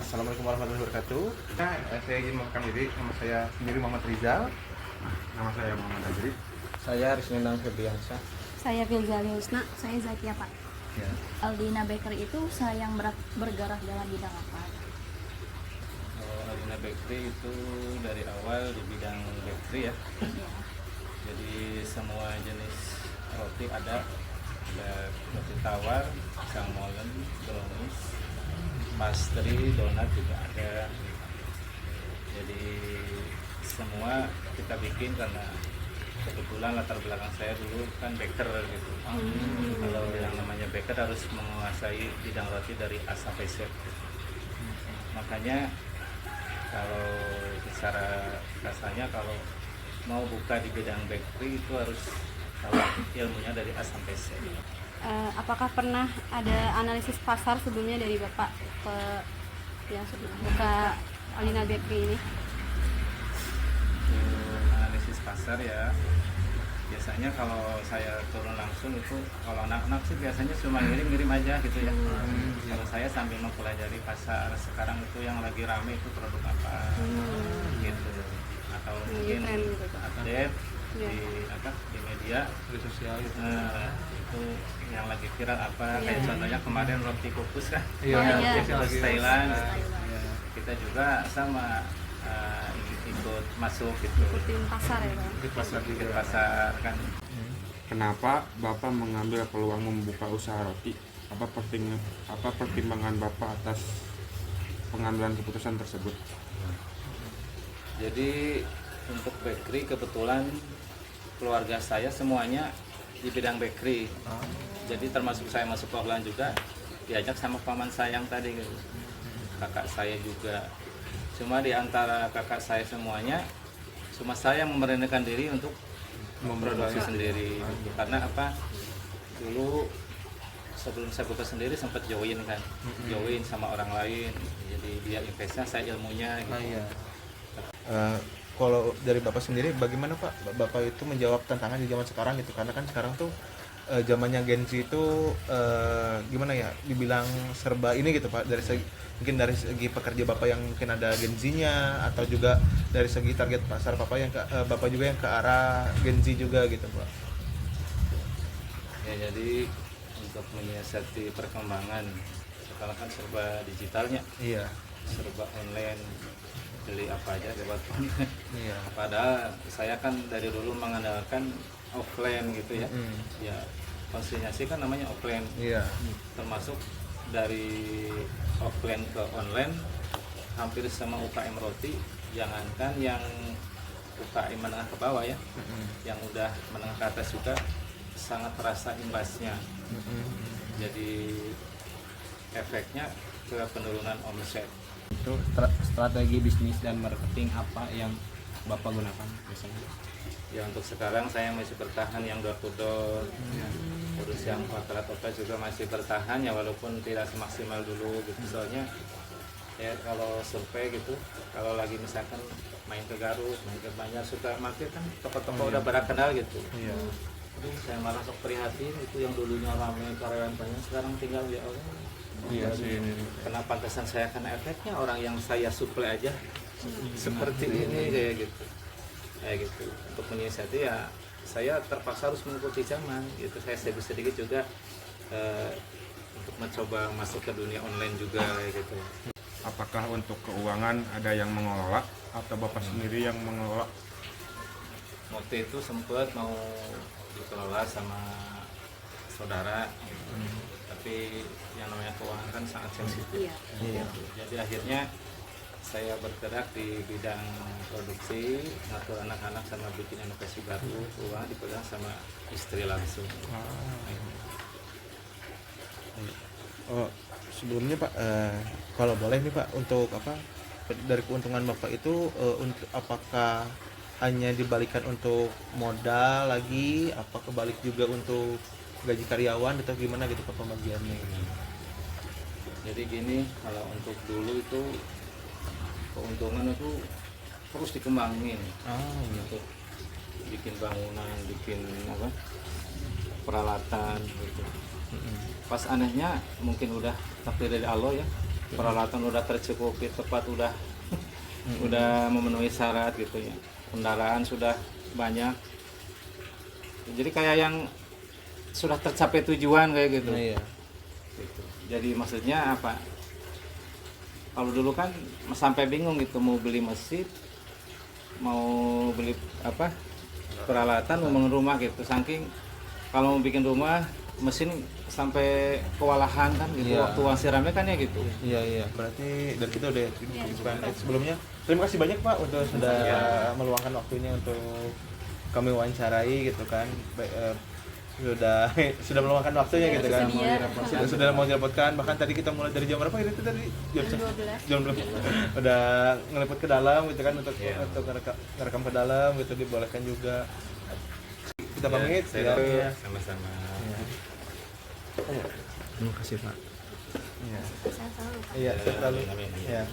Assalamualaikum warahmatullahi wabarakatuh. Saya izin memperkenalkan diri, nama saya sendiri Muhammad Rizal. Nama saya Muhammad Azri. Saya Risnendang Febriansyah. Saya Filzali Husna, saya Zakia Pak. Ya. Aldina Bakery itu saya yang bergerak dalam bidang apa? Aldina Bakery itu dari awal di bidang bakery ya. Ya. Jadi semua jenis roti ada roti tawar, pisang molen, brownies, pastry, donat juga ada. Jadi semua kita bikin karena kebetulan latar belakang saya dulu kan baker gitu. Kalau yang namanya baker harus menguasai bidang roti dari A sampai Z. Makanya kalau secara kasarnya kalau mau buka di bidang bakery itu harus tahu ilmunya dari A sampai Z. Apakah pernah ada analisis pasar sebelumnya dari Bapak ke yang buka Aldina Bakery ini? Analisis pasar ya, biasanya kalau saya turun langsung itu kalau anak-anak sih biasanya cuma ngirim aja gitu ya. Kalau saya sambil mempelajari pasar sekarang itu yang lagi rame itu produk apa gitu, atau mungkin tren gitu. update di media Di sosial gitu. itu yang lagi viral apa, kayak contohnya kemarin roti kukus kan. Iya. Terus Thailand, kita juga sama ikut masuk gitu, Ikutin pasar ya Pak? Di pasar juga. ikut pasar kan. Kenapa Bapak mengambil peluang membuka usaha roti? Apa pertimbangan Bapak atas pengambilan keputusan tersebut? Jadi untuk bakery kebetulan keluarga saya semuanya di bidang bakery. Jadi termasuk saya masuk Kohlan juga diajak sama paman saya yang tadi gitu. Kakak saya juga. Cuma di antara kakak saya semuanya cuma saya yang memberanikan diri untuk memproduksi sendiri. Karena apa? Dulu sebelum saya buka sendiri sempat join kan. Join sama orang lain. Jadi dia investnya, saya ilmunya gitu. Kalau dari Bapak sendiri bagaimana Pak? Bapak itu menjawab tantangan di zaman sekarang gitu, karena kan sekarang tuh zamannya Gen Z itu gimana ya, dibilang serba ini gitu Pak, mungkin dari segi pekerja Bapak yang mungkin ada Gen Z-nya, atau juga dari segi target pasar Bapak yang Bapak juga yang ke arah Gen Z juga gitu Pak. Ya, jadi untuk menyiasati perkembangan sekarang kan serba digitalnya, Iya. serba online, beli apa aja lewat online. Iya. Padahal saya kan dari dulu mengandalkan offline gitu ya. Ya konsinyasi kan namanya offline, Iya. termasuk dari offline ke online hampir sama UKM roti, jangankan yang UKM menengah ke bawah ya, yang udah menengah ke atas juga sangat terasa imbasnya. Jadi efeknya ke penurunan omset. Itu strategi bisnis dan marketing apa yang Bapak gunakan biasanya? Ya untuk sekarang saya masih bertahan yang door to door, terus yang outlet juga masih bertahan ya, walaupun tidak semaksimal dulu gitu. Soalnya ya kalau survei gitu, kalau lagi misalkan main ke Garut, main ke Banjar, suka market kan toko-toko udah pada kenal gitu. Iya. Aduh, saya malah sok prihatin, itu yang dulunya ramai karyawan banyak sekarang tinggal ya Allah. Iya sih. Kenapa pantesan saya kena efeknya, orang yang saya suplai aja seperti ini kayak gitu. Kayak gitu. Untuk menyiasati ya saya terpaksa harus mengikuti zaman gitu. Saya sedikit juga untuk mencoba masuk ke dunia online juga kayak gitu. Apakah untuk keuangan ada yang mengelola atau Bapak sendiri yang mengelola? Waktu itu sempat mau dikelola sama saudara, tapi yang namanya keuangan kan sangat sensitif. Iya. Jadi akhirnya saya bergerak di bidang produksi, ngatur anak-anak sama bikin inovasi baru, uang dipegang sama istri langsung. Sebelumnya Pak, kalau boleh nih Pak, untuk apa dari keuntungan Bapak itu untuk apakah hanya dibalikan untuk modal lagi, apa kebalik juga untuk gaji karyawan atau gimana gitu Pak pembagiannya? Jadi gini, kalau untuk dulu itu keuntungan itu terus dikembangin, untuk bikin bangunan, bikin apa peralatan gitu. Pas anehnya mungkin udah takdir dari Allah ya, peralatan udah tercukupi, tempat udah memenuhi syarat gitu ya, kendaraan sudah banyak, jadi kayak yang sudah tercapai tujuan kayak gitu. Nah, iya. Gitu. Jadi maksudnya apa, kalau dulu kan sampai bingung gitu mau beli mesin, mau beli apa peralatan, mau bangun rumah gitu, saking kalau mau bikin rumah mesin sampai kewalahan kan gitu. Iya. Waktu uang siramnya kan ya gitu. Iya, berarti dan kita udah sebelumnya. Terima kasih banyak Pak untuk sudah meluangkan waktunya untuk kami wawancarai gitu kan. Sudah meluangkan waktunya gitu kan. Sudah mau direpotkan, bahkan tadi kita mulai dari jam berapa itu tadi? Jam 12. Udah ngeliput ke dalam gitu kan untuk ngerekam ke dalam gitu, dibolehkan juga. Kita pamit ya. Sama-sama. Terima kasih Pak. Iya. Saya tahu. Iya, selalu. Amin. Iya.